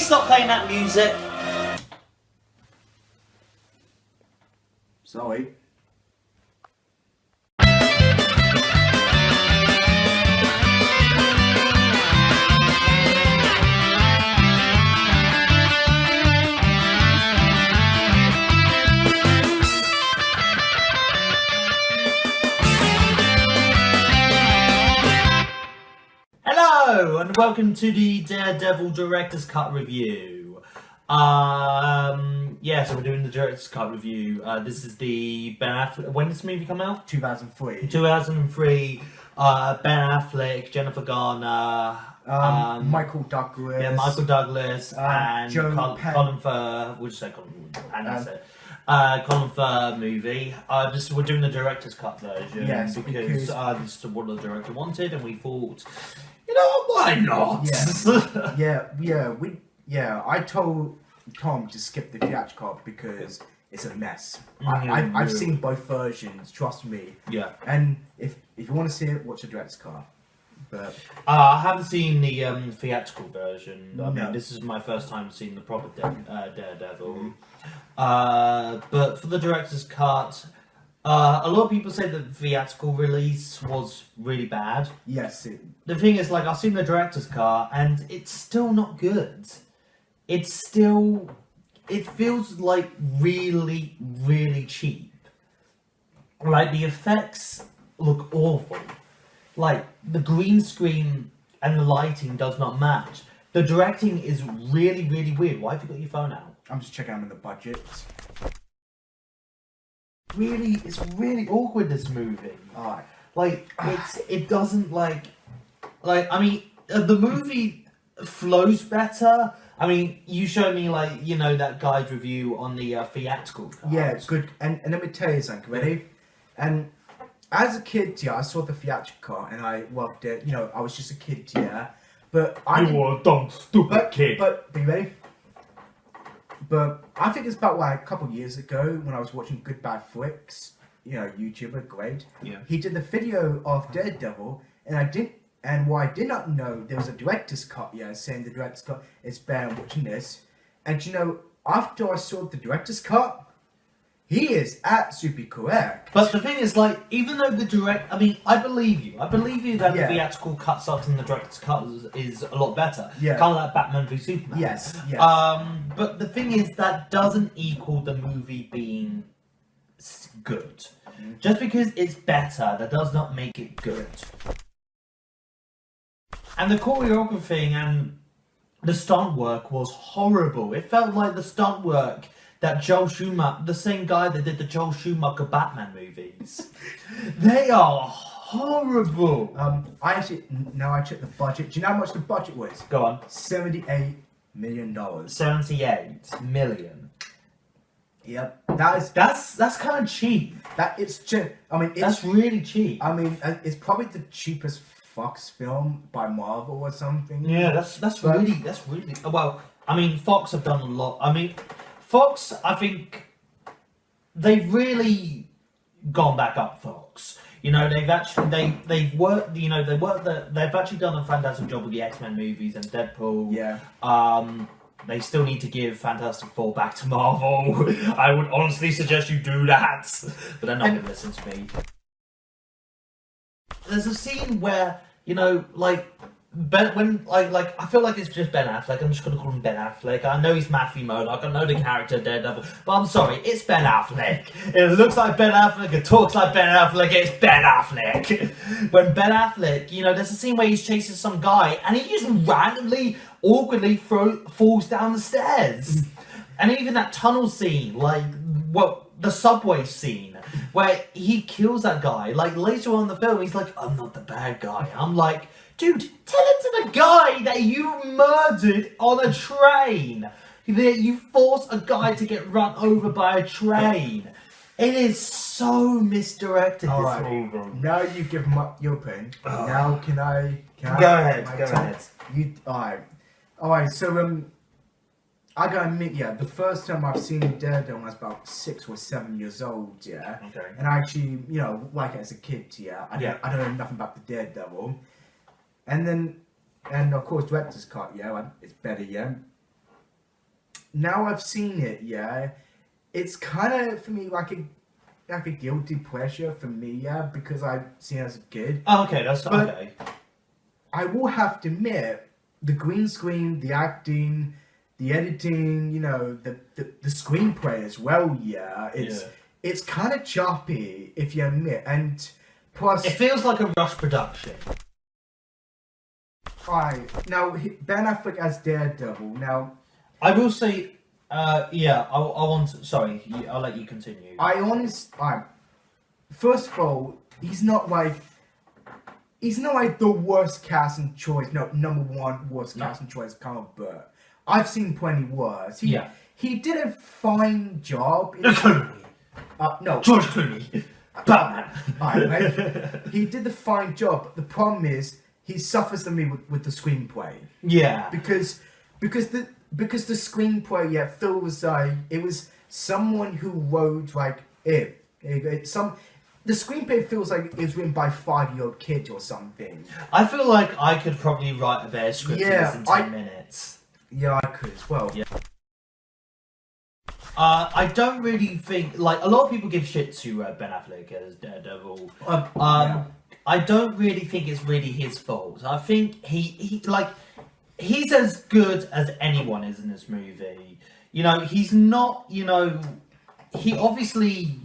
please stop playing that music? Sorry. Hello and welcome to the Daredevil Director's Cut review. So we're doing the Director's Cut review. This is the Ben Affleck. When did this movie come out? 2003. 2003. Ben Affleck, Jennifer Garner, Michael Douglas. Yeah, Michael Douglas and Colin Firth. We'll just say Colin Firth movie. We're doing the Director's Cut version. Yes, because this is what the director wanted, and we thought, you know, why not? I told Tom to skip the theatrical because it's a mess. I've seen both versions, trust me. Yeah. And if you want to see it, watch the director's cut. But I haven't seen the theatrical version. I mean, No. this is my first time seeing the proper Daredevil. But for the director's cut, a lot of people say the theatrical release was really bad. yes, The thing is, like, I've seen the director's cut, and it's still not good. It feels like really, really cheap. Like, the effects look awful. Like, the green screen and the lighting does not match. The directing is really, really weird. Why have you got your phone out? I'm just checking out in the budget. It's really awkward, this movie. Alright. Like, it doesn't, I mean, the movie flows better. I mean, you showed me, like, you know, that guy's review on the theatrical cut. Yeah, it's good. And let me tell you something, ready? And as a kid, I saw the theatrical cut and I loved it. You know, I was just a kid, But You were a dumb, stupid kid. But, are you ready? But I think it's about like a couple of years ago when I was watching Good Bad Flicks, you know, YouTuber, great. Yeah. He did the video of Daredevil, and what I did not know, there was a director's cut, saying the director's cut is better than watching this. And you know, after I saw the director's cut, he is absolutely correct. But the thing is, like, even though I believe you that the theatrical cut stuff and the director's cut is a lot better. Yeah. Kind of like Batman v Superman. Yes. But the thing is, that doesn't equal the movie being good. Just because it's better, that does not make it good. And the choreography and the stunt work was horrible. It felt like the stunt work that Joel Schumacher, the same guy that did the Joel Schumacher Batman movies. They are horrible. I checked the budget. Do you know how much the budget was? Go on. $78 million. 78 million. Yep. That's kind of cheap. That's really cheap. I mean, it's probably the cheapest Fox film by Marvel or something. Yeah, that's really well. I mean, Fox have done a lot. I mean, Fox, I think they've really gone back up. Fox, you know, they've worked. You know, they've actually done a fantastic job with the X-Men movies and Deadpool. Yeah. They still need to give Fantastic Four back to Marvel. I would honestly suggest you do that, but they're not going to listen to me. There's a scene where, you know, like, I feel like it's just Ben Affleck. I'm just gonna call him Ben Affleck. I know he's Matthew Murdock. I know the character Daredevil, but I'm sorry, it's Ben Affleck. It looks like Ben Affleck. It talks like Ben Affleck. It's Ben Affleck. When Ben Affleck, you know, there's a scene where he's chasing some guy and he just randomly, awkwardly falls down the stairs. And even that tunnel scene, the subway scene, where he kills that guy. Like, later on in the film, he's like, I'm not the bad guy. I'm like, dude, tell it to the guy that you murdered on a train. That you forced a guy to get run over by a train. It is so misdirected. All right. Now you give him up your pen. Oh. Now can I? Go ahead. All right. So I gotta admit, the first time I've seen Daredevil I was about 6 or 7 years old, Okay. And I actually, like it as a kid, I don't know nothing about the Daredevil. And of course, director's cut, it's better, now I've seen it, yeah, it's kind of for me like a guilty pleasure for me, yeah, because I've seen it as a kid. Oh, okay, that's But okay. I will have to admit, the green screen, the acting, the editing, you know, the screenplay as well, yeah, it's kind of choppy, if you admit, and plus It feels like a rush production. Now Ben Affleck as Daredevil. Now, I will say, I want to, sorry, I'll let you continue. First of all, he's not like the worst casting choice. No, number one worst casting choice comic book. I've seen plenty worse. He did a fine job. No, George Clooney, Batman. Right? He did the fine job. But the problem is he suffers to me with the screenplay. Yeah, Because the screenplay feels like it was someone who wrote like it. The screenplay feels like it was written by 5-year-old kids or something. I feel like I could probably write a better script in this in 10 minutes. Yeah, I could as well. Yeah. I don't really think, like, a lot of people give shit to Ben Affleck as Daredevil. I don't really think it's really his fault. I think he's as good as anyone is in this movie. You know, he's not, you know, he obviously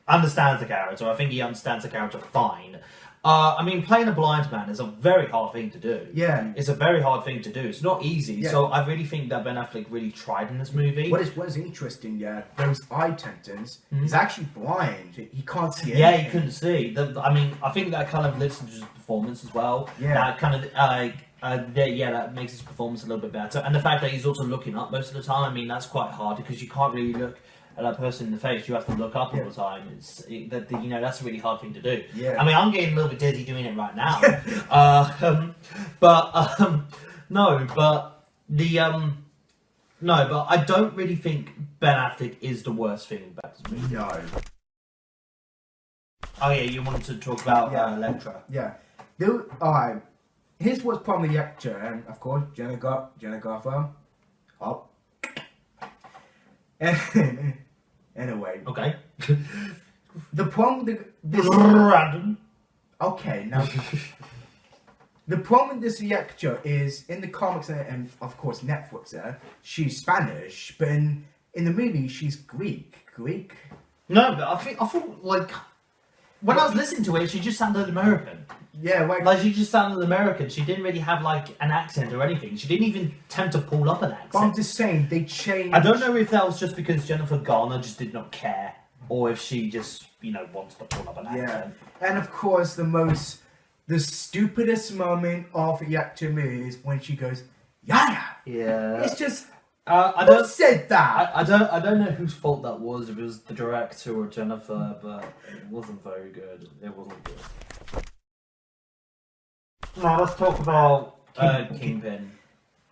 understands the character. I think he understands the character fine. I mean, playing a blind man is a very hard thing to do. Yeah. It's a very hard thing to do. It's not easy. Yeah. So I really think that Ben Affleck really tried in this movie. What is interesting, those eye tentons, he's actually blind. He can't see anything. Yeah, he couldn't see. I mean, I think that kind of lifts into his performance as well. Yeah. That kind of, that makes his performance a little bit better. And the fact that he's also looking up most of the time, I mean, that's quite hard because you can't really look at that person in the face. You have to look up all the time. That's a really hard thing to do. Yeah. I mean, I'm getting a little bit dizzy doing it right now. But I don't really think Ben Affleck is the worst thing about this movie. No. Oh yeah, you wanted to talk about Elektra. Yeah. Here's what's probably the actor, and of course, Jenna Garfield. Oh. Anyway. Okay. The problem with this... Random. Okay, now... The problem with this actor is, in the comics and of course Netflix, she's Spanish, but in the movie she's Greek. No, but I thought like when I was listening to it, she just sounded American. Yeah, like she just sounded American. She didn't really have like an accent or anything. She didn't even attempt to pull up an accent. But I'm just saying they changed. I don't know if that was just because Jennifer Garner just did not care, or if she just wanted to pull up an accent. Yeah, and of course the stupidest moment of the actor is when she goes, "Yeah." Yeah. It's just. Who said that? I don't know whose fault that was. If it was the director or Jennifer, but it wasn't very good. It wasn't good. Now let's talk about Kingpin.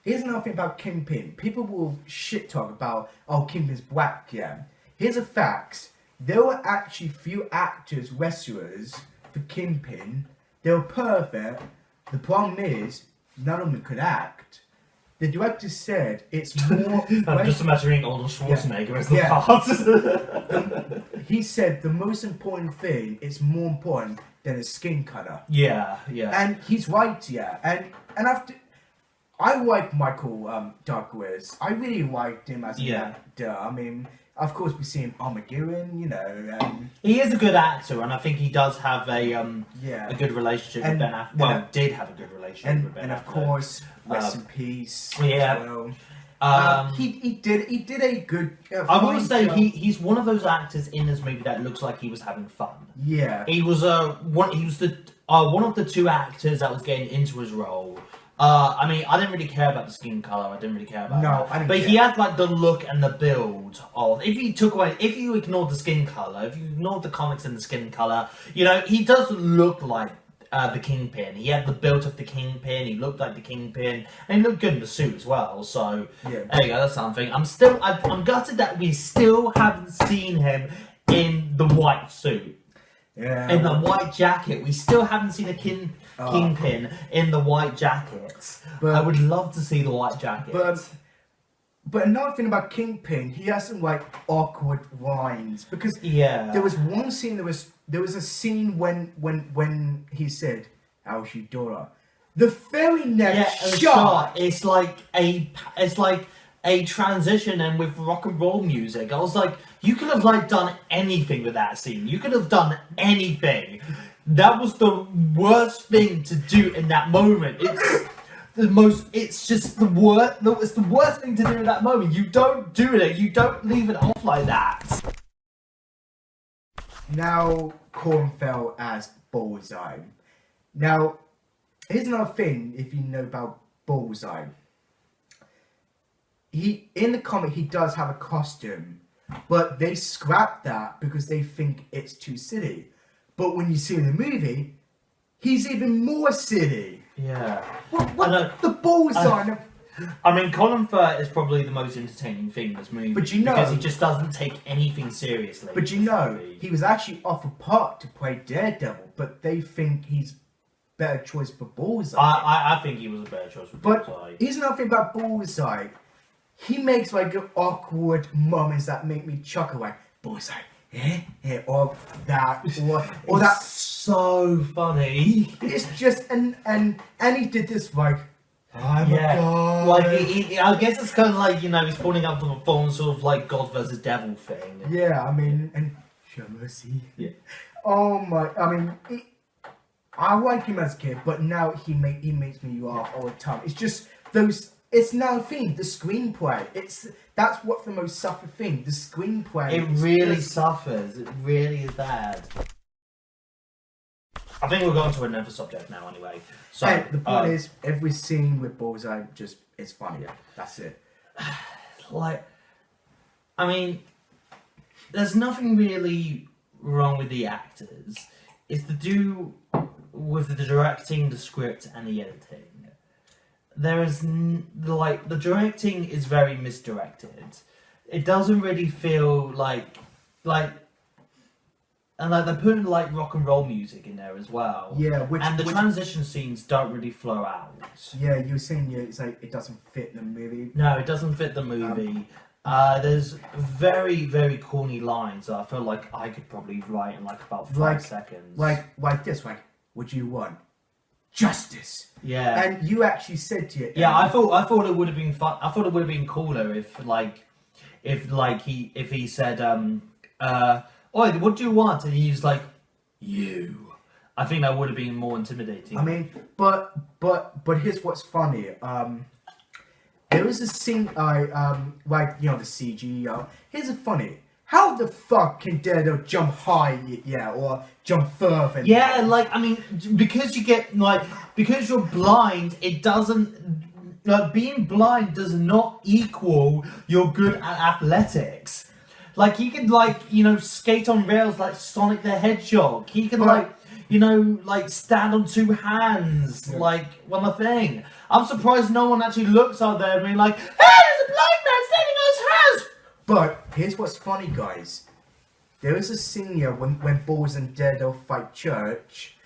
Here's another thing about Kingpin. People will shit talk about, Kingpin's black, yeah. Here's a fact. There were actually few actors, wrestlers for Kingpin. They were perfect. The problem is, none of them could act. The director said it's more... I'm just imagining Arnold Schwarzenegger as the part. He said the most important thing is more important than a skin color. Yeah. And he's right, yeah. And after... I like Michael Douglas. I really liked him as an actor. I mean, of course we see him Armageddon, he is a good actor, and I think he does have a good relationship with Ben Affleck. Well, did have a good relationship with Ben Affleck. And of course, rest in peace. Yeah. As well. He did a good. I will say he's one of those actors in this movie that looks like he was having fun. Yeah. He was one of the two actors that was getting into his role. I mean, I didn't really care about the skin color. I didn't really care about that. I didn't but care. He had like the look and the build of. If you ignored the skin color, if you ignored the comics and the skin color, he does look like the Kingpin. He had the build of the Kingpin. He looked like the Kingpin, and he looked good in the suit as well. So there you go. That's something. I'm gutted that we still haven't seen him in the white suit. Yeah. In the white jacket. We still haven't seen a Kingpin in the white jacket. But I would love to see the white jacket. But But another thing about Kingpin, he has some like awkward lines because Yeah. there was one scene. There was a scene when he said, "How's your daughter?" The very next shot, it's like a transition and with rock and roll music. I was like, you could have like done anything with that scene. You could have done anything. That was the worst thing to do in that moment. It's just the worst. It's the worst thing to do in that moment. You don't do it. You don't leave it off like that. now Corn fell as Bullseye. Now, here's another thing. If you know about Bullseye, in the comic he does have a costume, but they scrapped that because they think it's too silly. But when you see in the movie, he's even more silly. Yeah. What the Bullseye? I mean, Colin Firth is probably the most entertaining thing in this movie. But you know, because he just doesn't take anything seriously. But you know, he was actually offered part to play Daredevil, but they think he's better choice for Bullseye. I think he was a better choice for Bullseye. But here's another thing about Bullseye. He makes like awkward moments that make me chuckle, like Bullseye, or that, or that's so funny. It's just and he did this like. I'm a god. Like I guess it's kind of like, he's pulling up the full sort of like God versus Devil thing. Yeah, I mean, and show mercy. Yeah. Oh my! I mean, I like him as a kid, but now he makes me laugh all the time. It's just those. It's now a thing. The screenplay. That's what's the most suffer thing. The screenplay. It really suffers. It really is bad. I think we're going to another subject now, anyway. So hey, the point is, every scene with Bullseye just is funny. Yeah. That's it. I mean, there's nothing really wrong with the actors. It's to do with the directing, the script, and the editing. There is the directing is very misdirected. It doesn't really feel like. And they're putting rock and roll music in there as well. Yeah, and the transition scenes don't really flow out. Yeah, you were saying it's like it doesn't fit the movie. No, it doesn't fit the movie. There's very, very corny lines that I feel like I could probably write in about 5 seconds. Like this, what you want? Justice. Yeah. And you actually said to it. Yeah, I thought it would have been fun. I thought it would have been cooler if he said "Oi, what do you want?" And he's like, "You." I think that would have been more intimidating. I mean, but here's what's funny. There was a scene the CG. Here's a funny. How the fuck can Daredevil jump high, or jump further? Yeah, because because you're blind, it doesn't. Being blind does not equal you're good at athletics. He can skate on rails like Sonic the Hedgehog. He can stand on two hands on a thing. I'm surprised no one actually looks out there and being like, "Hey, there's a blind man standing on his hands." But here's what's funny, guys. There is a scene here when Bulls and Daredevil fight Church,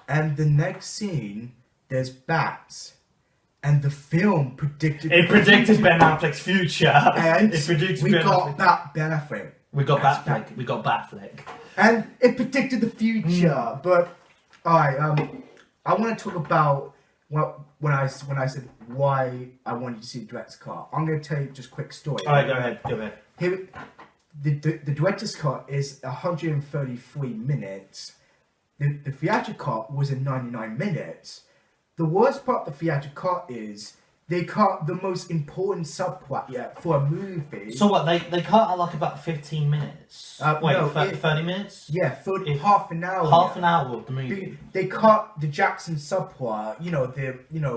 and the next scene there's bats. And the film predicted Ben Affleck's future. And we got Batfleck. We got Batfleck. And it predicted the future. But I want to talk about when I said why I wanted to see the director's cut. I'm going to tell you just a quick story. Alright, go ahead. Here, the director's cut is 133 minutes. The theatrical cut was in 99 minutes. The worst part of the theatrical cut is they cut the most important subplot yet for a movie. So what, they cut at about 15 minutes? 30 minutes? Yeah, half an hour. Half an hour of the movie. They cut the Jackson subplot,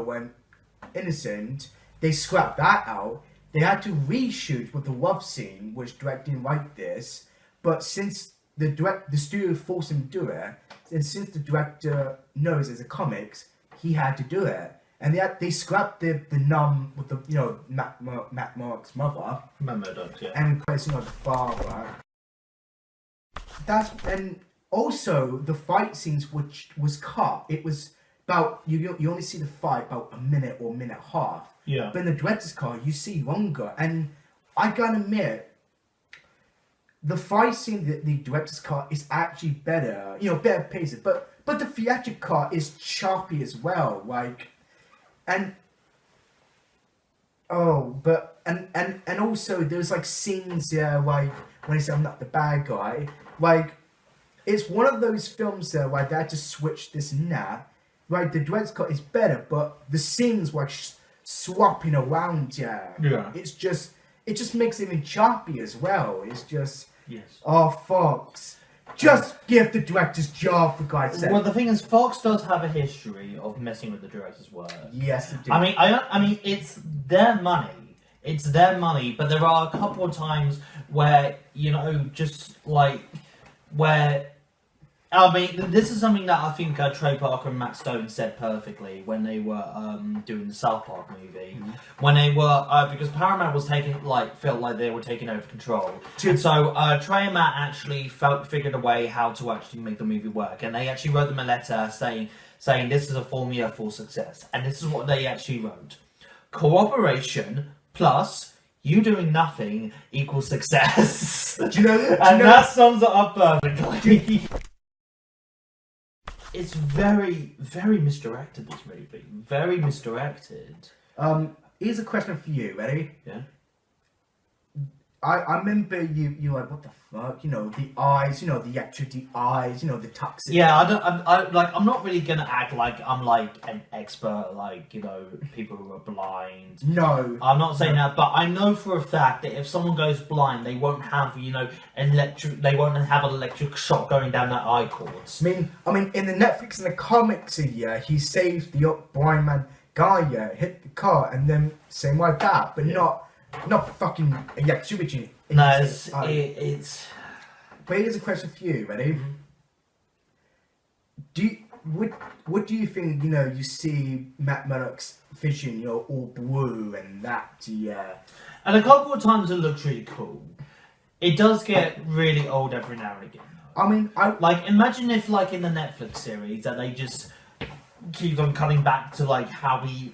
when Innocent, they scrapped that out. They had to reshoot with the love scene, which director didn't write this. But since the studio forced him to do it, and since the director knows it's a comics, he had to do it, and they scrapped the nun with Matt Murdock's mother, Matt Murdock, yeah, and replacing the father. And also the fight scenes which was cut. It was about you only see the fight about a minute or a minute and a half. Yeah. But in the director's cut, you see longer, and I gotta admit, the fight scene that the director's cut is actually better. You know, better paced. But the theatrical cut is choppy as well. Like, and and also there's like scenes there, like when he said I'm not the bad guy. Like, it's one of those films there where they had to switch this and that. Right, the director's cut is better, but the scenes were swapping around. Yeah. It just makes it even choppy as well. It's just oh Fox, just give the director's job for God's sake. Well, the thing is, Fox does have a history of messing with the director's work. Yes, it do. I mean, it's their money. It's their money, but there are a couple of times where, you know, just like where. I mean, this is something that I think Trey Parker and Matt Stone said perfectly when they were doing the South Park movie. When they were, because Paramount was felt like they were taking over control. And so Trey and Matt actually figured a way how to actually make the movie work. And they actually wrote them a letter saying this is a formula for success. And this is what they actually wrote. Cooperation plus you doing nothing equals success. That sums it up perfectly. It's very, very misdirected, this movie. Very misdirected. Here's a question for you, ready? Yeah. I remember you like, what the fuck? You know, the eyes, you know, the eyes, you know, the toxic. Yeah, I'm not really gonna act like I'm like an expert, like, you know, people who are blind. No. I'm not saying that, but I know for a fact that if someone goes blind, they won't have, you know, they won't have an electric shock going down their eye cords. I mean, in the Netflix and the comics, he saved the blind man guy, hit the car, and then same like that, but not fucking electricity. No, it's. But here's a question for you, ready? What do you think? You know, you see Matt Murdock's vision, you know, all blue and that, yeah. And a couple of times it looks really cool. It does get really old every now and again. I mean, imagine if, like, in the Netflix series, that they just keep on cutting back to like how he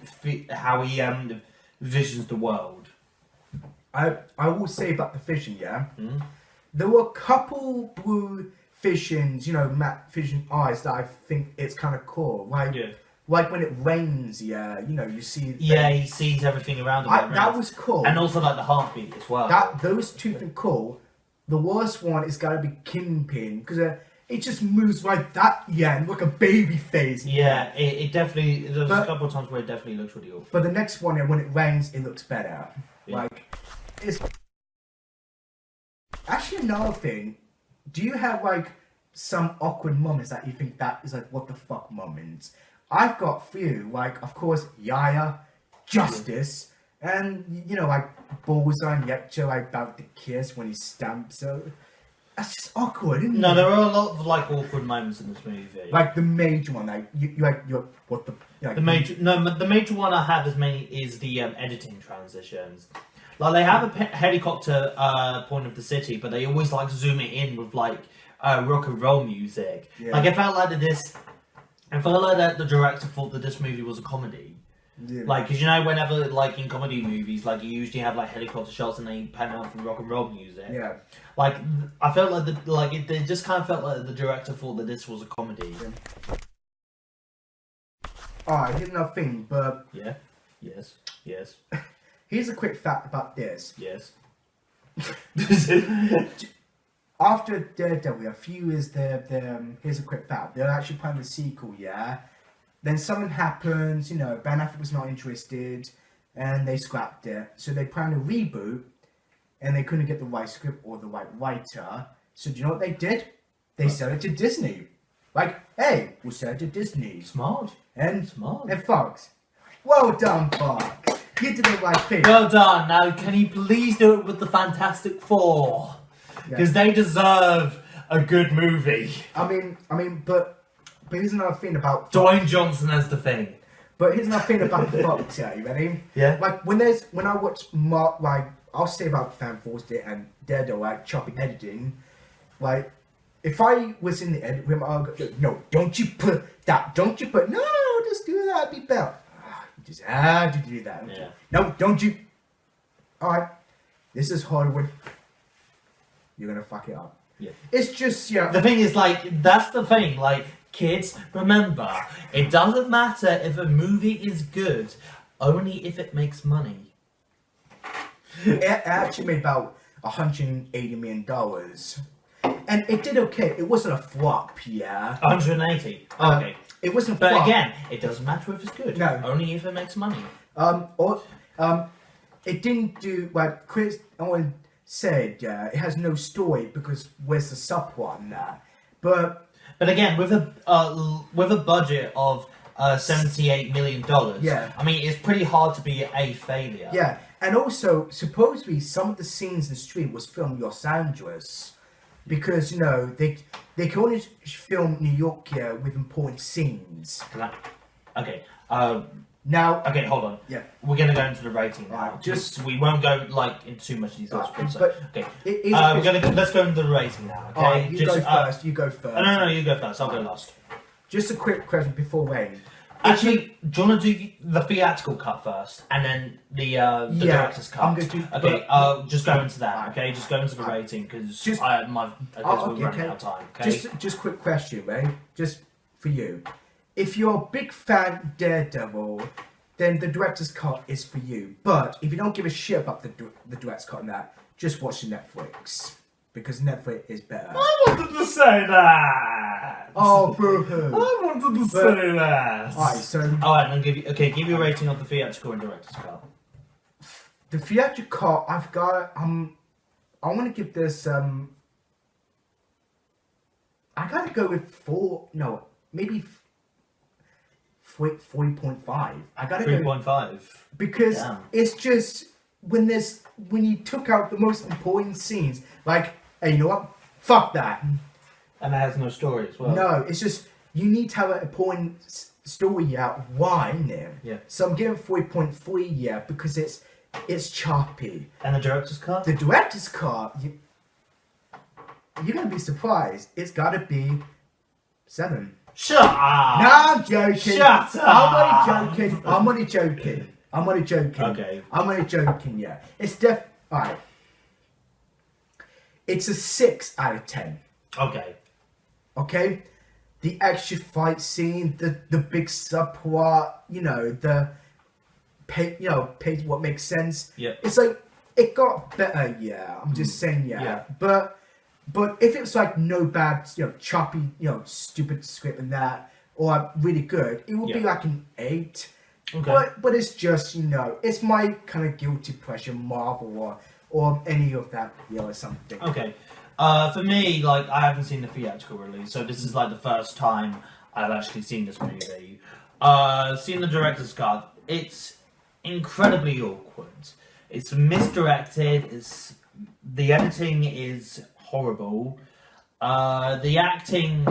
visions the world. I will say about the vision, yeah. There were a couple blue visions, you know, Matt Vision eyes that I think it's kind of cool. Like when it rains, yeah, you know, you see. Yeah, he sees everything around him. That was cool, and also like the heartbeat as well. Those two things cool. The worst one is gotta be Kingpin because it just moves like that, yeah, and like a baby face. Yeah, it definitely. There's a couple of times where it definitely looks really awful. But the next one, when it rains, it looks better. Yeah. Like. Actually, another thing, do you have like some awkward moments that you think that is like what the fuck moments? I've got a few, like of course Yaya, Justice, and you know like Bullseye and Yetcha like about the kiss when he stamps her. That's just awkward, isn't it? No, there are a lot of like awkward moments in this movie. Like the major one, like you're what the like, the major one I have is the editing transitions. Like they have a helicopter point of the city, but they always like zoom it in with like rock and roll music. Yeah. Like I felt like that the director thought that this movie was a comedy. Yeah. Like, cause you know, whenever like in comedy movies, like you usually have like helicopter shots and they pan out from rock and roll music. Yeah. Like I felt like it just kind of felt like the director thought that this was a comedy. Yeah. Alright, here's another thing, but yeah, yes. Here's a quick fact about this. Yes. After Daredevil, a few years here's a quick fact. They're actually planning a sequel, yeah? Then something happens, you know, Ben Affleck was not interested, and they scrapped it. So they planned a reboot, and they couldn't get the right script or the right writer. So do you know what they did? They sold it to Disney. Like, hey, we'll sell it to Disney. Smart. And Fox. Well done, Fox. You did the right thing. Well done. Now, can you please do it with the Fantastic Four? Because they deserve a good movie. I mean, but here's another thing about Dwayne Johnson as the Thing. But here's another thing about the Fox. Yeah, you ready? Yeah. Like when I watch I'll say about Fan Force and Daredevil, like chopping editing. Like if I was in the edit room, I'll go, no, don't you put that? Don't you put no? just do that, it'd be better. You just had to do that. Yeah. No, don't you. Alright, this is Hollywood. You're gonna fuck it up. Yeah. It's just, yeah. The thing is, like, that's the thing. Like, kids, remember, it doesn't matter if a movie is good, only if it makes money. It actually made about $180 million. And it did okay. It wasn't a flop, yeah. 180. Okay. It wasn't a But flop. again, it doesn't matter if it's good. No. Only if it makes money. It didn't do, like Chris Owen said, it has no story because where's the subplot in that? But again, with a budget of $78 million, yeah. I mean, it's pretty hard to be a failure. Yeah, and also, supposedly, some of the scenes in the street was filmed in Los Angeles. Because, you know, they can only film New York here with important scenes. Okay. Now... Okay, hold on. Yeah. We're going to go into the rating now. Right, just... We won't go, like, into too much detail. But okay. Let's go into the rating now, okay? Alright, you go first. You go first. No, you go first. I'll go last. Just a quick question before rating. Actually, do you want to do the theatrical cut first, and then the director's cut? I'm going to. Okay, just go into that. Okay, just go into the rating because we're running out of time. Okay. Just quick question, right? Just for you. If you're a big fan of Daredevil, then the director's cut is for you. But if you don't give a shit about the director's cut on that, just watch the Netflix because Netflix is better. I wanted to say that. Oh, boo-hoo. I wanted to say that. Alright, so... Alright, then give you a rating of the theatrical and director's cut. The theatrical cut, I've got... I want to give this... I gotta go with 3.5. I gotta 3.5. Because Damn. it's just... When you took out the most important scenes, like, hey, you know what? Fuck that. And it has no story as well. No, it's just you need to have an important story out. Why in there? Yeah. So I'm giving 3.3. Yeah, because it's choppy. And the director's cut? The director's cut, you're gonna be surprised. It's gotta be 7. Shut up! No, I'm joking. Shut up! I'm only joking. Okay. I'm only joking. Yeah. It's alright. It's a 6 out of 10. Okay. Okay, the action fight scene, the big subplot, you know, page what makes sense. Yeah. It's like it got better. Yeah, I'm just saying. Yeah. But if it's like no bad, choppy, stupid script and that, or really good, it would be like an 8. Okay. But it's just it's my kind of guilty pleasure Marvel or any of that or something. Okay. For me, like, I haven't seen the theatrical release, so this is like the first time I've actually seen this movie. Seeing the director's cut, it's incredibly awkward. It's misdirected. The editing is horrible. The actors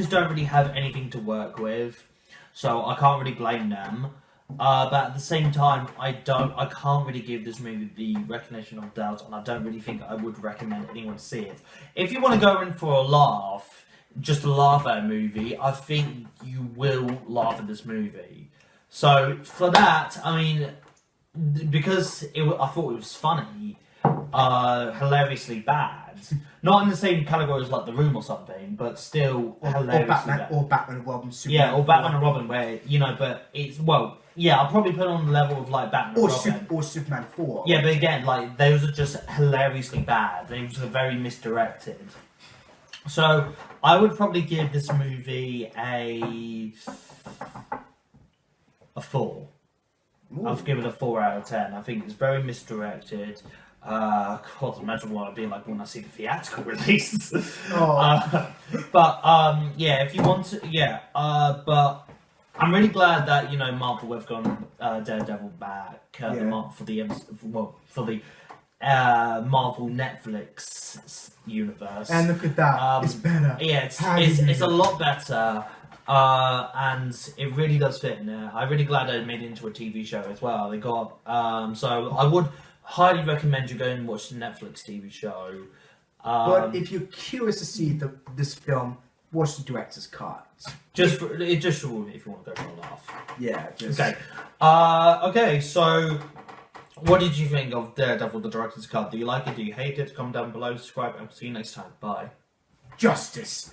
don't really have anything to work with, so I can't really blame them. But at the same time, I can't really give this movie the recognition of doubt, and I don't really think I would recommend anyone see it. If you want to go in for a laugh, just to laugh at a movie, I think you will laugh at this movie. So for that, I mean, because I thought it was funny, hilariously bad. Not in the same category as like The Room or something, but still hilariously bad. Or Batman and Robin. Superman, or Batman and Robin, where but it's I'll probably put it on the level of like Batman and Robin. Or Superman 4. Yeah, but again, like those are just hilariously bad. They were very misdirected. So I would probably give this movie a 4. I'll give it a 4 out of 10. I think it's very misdirected. God, imagine what I'd be like when I see the theatrical release. If you want to, but I'm really glad that Marvel have gone Daredevil back for the Marvel Netflix universe. And look at that, it's better. Yeah, it's a lot better. And it really does fit in there. I'm really glad they made it into a TV show as well. They got so I would highly recommend you go and watch the Netflix TV show. But if you're curious to see this film, watch the director's cut. Just if you want to go for a laugh. Yeah, just... Okay. Okay, so what did you think of Daredevil, the director's cut? Do you like it? Do you hate it? Comment down below, subscribe, and we'll see you next time. Bye. Justice!